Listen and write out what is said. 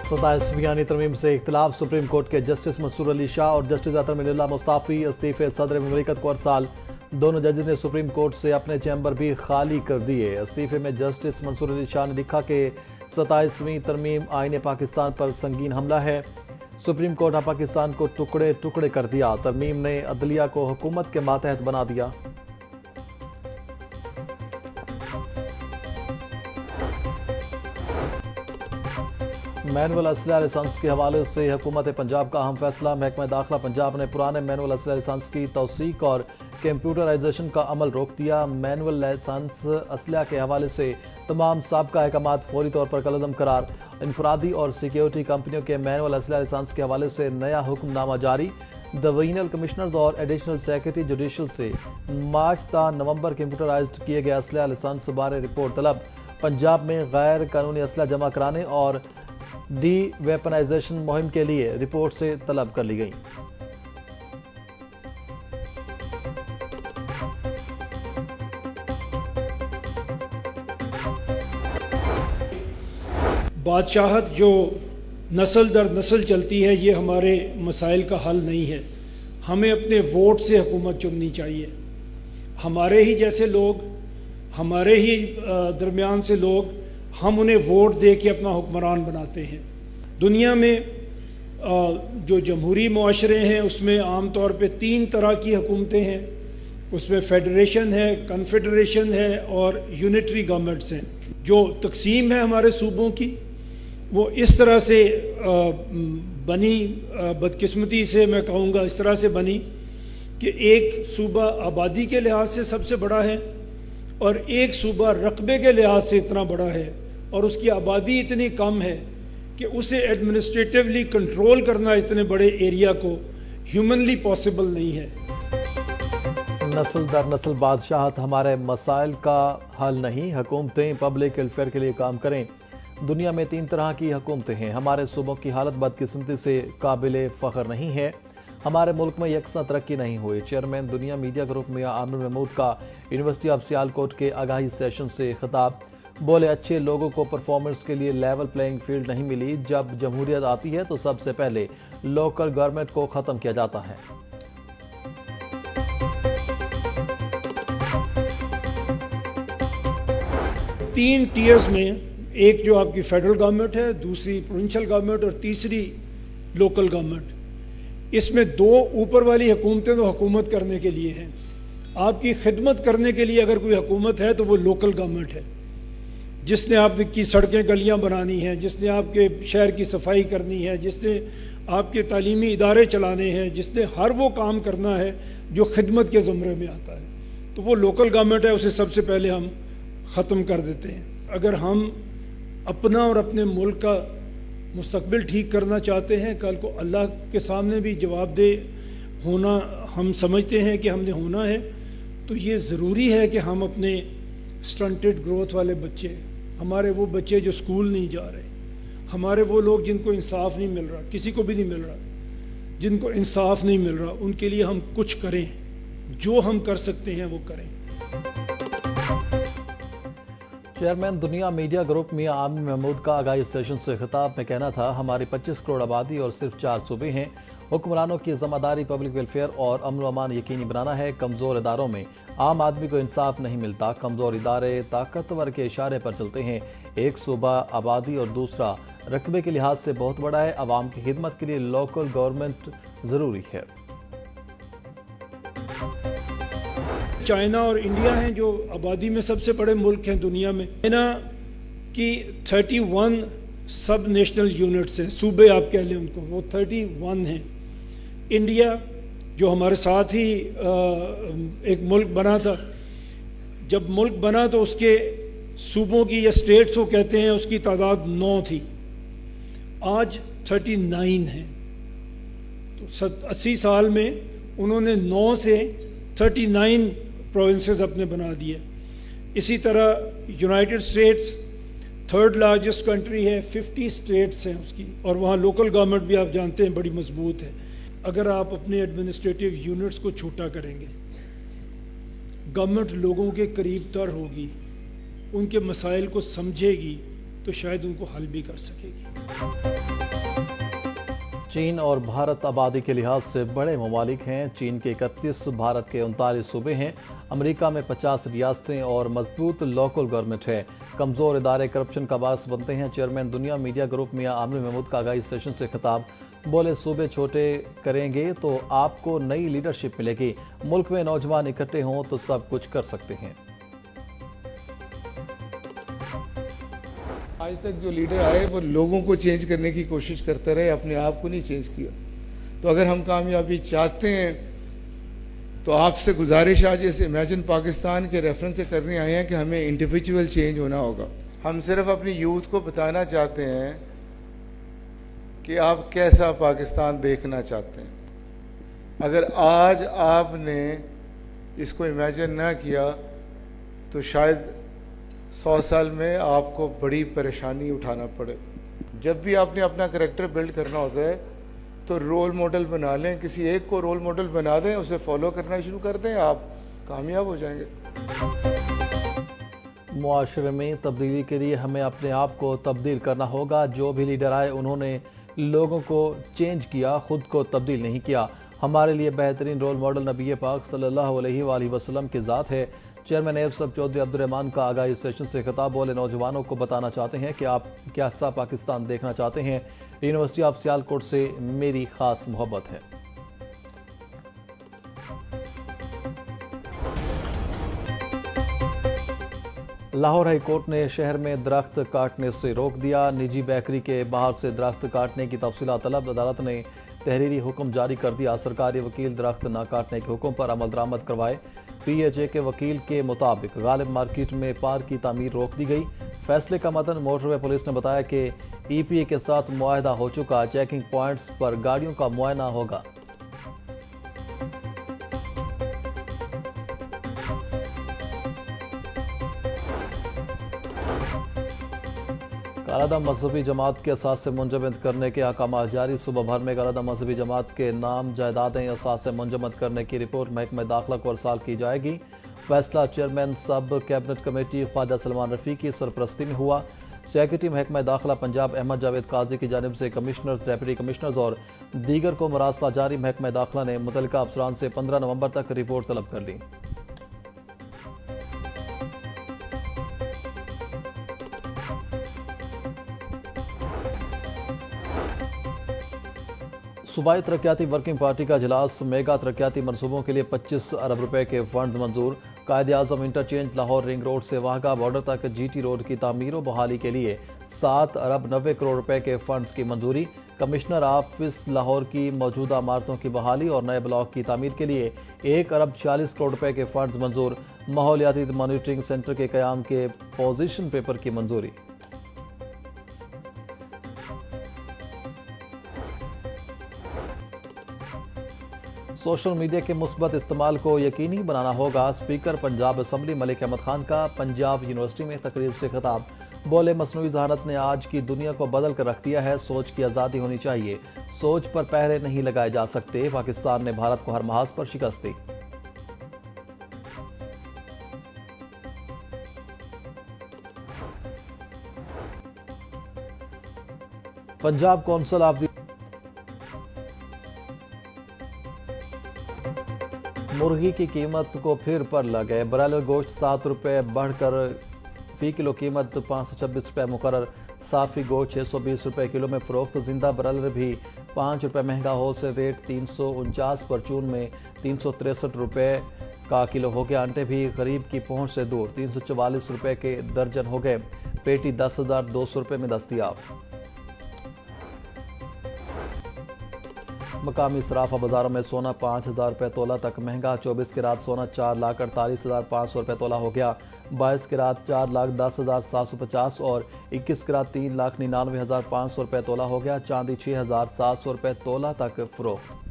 27वीं तरमीम से इख्तिलाफ। Supreme court के जस्टिस मंसूर अली शाह और जस्टिस अतर मिनुल्लाह मुस्ताफी इस्तीफे सदर मुमलिकत को अरसाल। दोनों जजेस ने सुप्रीम कोर्ट से अपने चैम्बर भी खाली कर दिए। इस्तीफे में जस्टिस मंसूर अली शाह ने लिखा कि 27वीं तरमीम आईन पाकिस्तान पर संगीन हमला है। सुप्रीम कोर्ट ने पाकिस्तान को टुकड़े टुकड़े कर दिया। तरमीम ने अदलिया को हुकूमत के मातहत बना दिया। मैनुअल असलहा लाइसेंस के हवाले से हुकूमत पंजाब का अहम फैसला। महकमा दाखिला पंजाब ने पुराने मैनुअल असलहा लाइसेंस की तौसीक और कंप्यूटराइजेशन का अमल रोक दिया। मैनुअल लाइसेंस असलहा के हवाले से तमाम साबका अहकामात फौरी तौर पर कलअदम करार। इनफरादी और सिक्योरिटी कंपनियों के मैनुअल असलहा लाइसेंस के हवाले से नया हुक्मनामा जारी। डिवीजनल कमिश्नर्स और एडिशनल सेक्रेटरी जुडिशल से मार्च ता नवंबर कंप्यूटराइज्ड किए गए असलहा लाइसेंस बारे रिपोर्ट तलब। पंजाब में गैर कानूनी असलहा जमा कराने और डी वेपनाइजेशन मुहिम के लिए रिपोर्ट से तलब कर ली गई। बादशाहत जो नस्ल दर नस्ल चलती है, ये हमारे मसाइल का हल नहीं है। हमें अपने वोट से हुकूमत चुननी चाहिए। हमारे ही जैसे लोग, हमारे ही दरमियान से लोग, हम उन्हें वोट दे के अपना हुक्मरान बनाते हैं। दुनिया में जो जमहूरी मुआशरे हैं उसमें आम तौर पे 3 तरह की हुकूमतें हैं। उसमें फेडरेशन है, कन्फेडरेशन है और यूनिटरी गवर्नमेंट्स हैं। जो तकसीम है हमारे सूबों की, वो इस तरह से बनी, बदकिस्मती से मैं कहूँगा इस तरह से बनी कि एक सूबा आबादी के लिहाज से सबसे बड़ा है और एक सूबा रकबे के लिहाज से इतना बड़ा है और उसकी आबादी इतनी कम है कि उसे एडमिनिस्ट्रेटिवली कंट्रोल करना इतने बड़े एरिया को ह्यूमनली पॉसिबल नहीं है। नस्ल दर नस्ल बादशाहत हमारे मसाइल का हल नहीं। हुकूमतें पब्लिक वेलफेयर के लिए काम करें। दुनिया में 3 तरह की हुकूमतें हैं। हमारे सूबों की हालत बदकिस्मती से काबिल फ़ख्र नहीं है। हमारे मुल्क में यकसा तरक्की नहीं हुई। चेयरमैन दुनिया मीडिया ग्रुप मियां आमिर महमूद का यूनिवर्सिटी ऑफ सियालकोट के आगाही सेशन से खिताब। बोले, अच्छे लोगों को परफॉर्मेंस के लिए लेवल प्लेइंग फील्ड नहीं मिली। जब जमहूरियत आती है तो सबसे पहले लोकल गवर्नमेंट को ख़त्म किया जाता है। तीन टीयर्स में, एक जो आपकी फेडरल गवर्नमेंट है, दूसरी प्रोविंशियल गवर्नमेंट और तीसरी लोकल गवर्नमेंट। इसमें 2 ऊपर वाली हुकूमतें तो हुकूमत करने के लिए हैं। आपकी खिदमत करने के लिए अगर कोई हुकूमत है तो वो लोकल गवर्नमेंट है, जिसने आपकी सड़कें गलियां बनानी हैं, जिसने आपके शहर की सफाई करनी है, जिसने आपके तालीमी इदारे चलाने हैं, जिसने हर वो काम करना है जो खिदमत के ज़ुमरे में आता है, तो वो लोकल गवर्नमेंट है। उसे सबसे पहले हम ख़त्म कर देते हैं। अगर हम अपना और अपने मुल्क का मुस्तकबिल ठीक करना चाहते हैं, कल को अल्लाह के सामने भी जवाबदेह होना हम समझते हैं कि हमने होना है, तो ये ज़रूरी है कि हम अपने स्टंटेड ग्रोथ वाले बच्चे, हमारे वो बच्चे जो स्कूल नहीं जा रहे, हमारे वो लोग जिनको इंसाफ नहीं मिल रहा, किसी को भी नहीं मिल रहा, जिनको इंसाफ नहीं मिल रहा, उनके लिए हम कुछ करें। जो हम कर सकते हैं वो करें। चेयरमैन दुनिया मीडिया ग्रुप मियां आमिर महमूद का आगाही सेशन से खिताब में कहना था, हमारी 25 करोड़ आबादी और सिर्फ 4 सूबे हैं। हुक्मरानों की ज़िम्मेदारी पब्लिक वेलफेयर और अमन व अमान यकीनी बनाना है। कमज़ोर इदारों में आम आदमी को इंसाफ नहीं मिलता। कमज़ोर इदारे ताकतवर के इशारे पर चलते हैं। एक सूबा आबादी और दूसरा रकबे के लिहाज से बहुत बड़ा है। आवाम की खिदमत के लिए लोकल गवर्नमेंट ज़रूरी है। चाइना और इंडिया हैं जो आबादी में सबसे बड़े मुल्क हैं दुनिया में। चाइना की 31 सब नेशनल यूनिट्स हैं, सूबे आप कह लें उनको, वो 31 हैं। इंडिया जो हमारे साथ ही एक मुल्क बना था, जब मुल्क बना तो उसके सूबों की या स्टेट्स को कहते हैं, उसकी तादाद 9 थी, आज 39 है। तो 80 साल में उन्होंने 9 से 39 प्रोविंसेस अपने बना दिए। इसी तरह United states 3rd largest country है, 50 स्टेट्स हैं उसकी, और वहाँ लोकल गवर्नमेंट भी आप जानते हैं बड़ी मजबूत है। अगर आप अपने एडमिनिस्ट्रेटिव यूनिट्स को छोटा करेंगे, गवर्नमेंट लोगों के करीब तर होगी, उनके मसाइल को समझेगी, तो शायद उनको हल भी कर सकेगी। چین اور بھارت آبادی کے لحاظ سے بڑے ممالک ہیں۔ چین کے 31، بھارت کے 39 صوبے ہیں۔ امریکہ میں 50 ریاستیں اور مضبوط لوکل گورنمنٹ ہے۔ کمزور ادارے کرپشن کا باعث بنتے ہیں۔ چیئرمین دنیا میڈیا گروپ میاں عامر محمود کا آگاہی سیشن سے خطاب، بولے صوبے چھوٹے کریں گے تو آپ کو نئی لیڈرشپ ملے گی۔ ملک میں نوجوان اکٹھے ہوں تو سب کچھ کر سکتے ہیں۔ آج تک جو لیڈر آئے وہ لوگوں کو چینج کرنے کی کوشش کرتے رہے، اپنے آپ کو نہیں چینج کیا۔ تو اگر ہم کامیابی چاہتے ہیں تو آپ سے گزارش آج اس امیجن پاکستان کے ریفرنس سے کرنے آئے ہیں کہ ہمیں انڈیویجول چینج ہونا ہوگا۔ ہم صرف اپنی یوتھ کو بتانا چاہتے ہیں کہ آپ کیسا پاکستان دیکھنا چاہتے ہیں۔ اگر آج آپ نے اس کو امیجن نہ کیا تو شاید 100 سال میں آپ کو بڑی پریشانی اٹھانا پڑے۔ جب بھی آپ نے اپنا کریکٹر بلڈ کرنا ہوتا ہے تو رول ماڈل بنا لیں، کسی ایک کو رول ماڈل بنا دیں، اسے فالو کرنا شروع کر دیں، آپ کامیاب ہو جائیں گے۔ معاشرے میں تبدیلی کے لیے ہمیں اپنے آپ کو تبدیل کرنا ہوگا۔ جو بھی لیڈر آئے انہوں نے لوگوں کو چینج کیا، خود کو تبدیل نہیں کیا۔ ہمارے لیے بہترین رول ماڈل نبی پاک صلی اللہ علیہ وآلہ وسلم کی ذات ہے۔ چیئرمین ایب سب چودھری عبدالرحمان کا آگاہی سیشن سے خطاب، بولے نوجوانوں کو بتانا چاہتے ہیں کہ آپ کیسا پاکستان دیکھنا چاہتے ہیں۔ یونیورسٹی آف سیالکوٹ سے میری خاص محبت ہے۔ لاہور ہائی کورٹ نے شہر میں درخت کاٹنے سے روک دیا۔ نجی بیکری کے باہر سے درخت کاٹنے کی تفصیلات طلب، عدالت نے تحریری حکم جاری کر دیا۔ سرکاری وکیل درخت نہ کاٹنے کے حکم پر عمل درآمد کروائے۔ پی ایچ اے کے وکیل کے مطابق غالب مارکیٹ میں پارک کی تعمیر روک دی گئی۔ فیصلے کا متن، موٹر وے پولیس نے بتایا کہ ای پی اے کے ساتھ معاہدہ ہو چکا، چیکنگ پوائنٹس پر گاڑیوں کا معائنہ ہوگا۔ کالعدم مذہبی جماعت کے اساس سے منجمد کرنے کے احکامات جاری، صوبہ بھر میں کالعدم مذہبی جماعت کے نام جائیدادیں اساس سے منجمد کرنے کی رپورٹ محکمہ داخلہ کو ارسال کی جائے گی۔ فیصلہ چیئرمین سب کیبنٹ کمیٹی خواجہ سلمان رفیع کی سرپرستی میں ہوا۔ سیکریٹری محکمہ داخلہ پنجاب احمد جاوید قاضی کی جانب سے کمشنرز، ڈپٹی کمشنرز اور دیگر کو مراسلہ جاری۔ محکمہ داخلہ نے متعلقہ افسران سے 15 نومبر تک رپورٹ طلب کر لی۔ صوبائی ترقیاتی ورکنگ پارٹی کا اجلاس، میگا ترقیاتی منصوبوں کے لیے 25 ارب روپے کے فنڈز منظور۔ Quaid Azam interchange Lahore ring road سے واہگہ بارڈر تک جی ٹی روڈ کی تعمیر و بحالی کے لیے 7 ارب 90 کروڑ روپے کے فنڈز کی منظوری۔ کمشنر آفس لاہور کی موجودہ عمارتوں کی بحالی اور نئے بلاک کی تعمیر کے لیے 1 ارب 40 کروڑ روپے کے فنڈز منظور۔ ماحولیاتی مانیٹرنگ سینٹر کے قیام کے پوزیشن پیپر کی منظوری۔ سوشل میڈیا کے مثبت استعمال کو یقینی بنانا ہوگا، اسپیکر پنجاب اسمبلی ملک احمد خان کا پنجاب یونیورسٹی میں تقریب سے خطاب، بولے مصنوعی ذہانت نے آج کی دنیا کو بدل کر رکھ دیا ہے، سوچ کی آزادی ہونی چاہیے، سوچ پر پہرے نہیں لگائے جا سکتے۔ پاکستان نے بھارت کو ہر محاذ پر شکست دی۔ پنجاب کونسل آف دی مرغی کی قیمت کو پھر پر لگے، برائلر گوشت 7 روپے بڑھ کر فی کلو قیمت 526 روپے مقرر، صافی گوشت 620 روپے کلو میں فروخت، زندہ برائلر بھی 5 روپے مہنگا، ہول سیل ریٹ 349 پرچون میں 363 روپے کا کلو ہو گیا، انڈے بھی غریب کی پہنچ سے دور 344 روپے کے درجن ہو گئے، پیٹی 10,200 روپے میں دستیاب۔ مقامی صرافہ بازاروں میں سونا 5,000 روپے تولہ تک مہنگا، 24 کیرات سونا 4,48,500 روپے تولہ ہو گیا، 22 کیرات 4,10,750 اور 21 کیرات 3,99,500 روپے تولہ ہو گیا، چاندی 6,700 روپے تولہ تک فروخت۔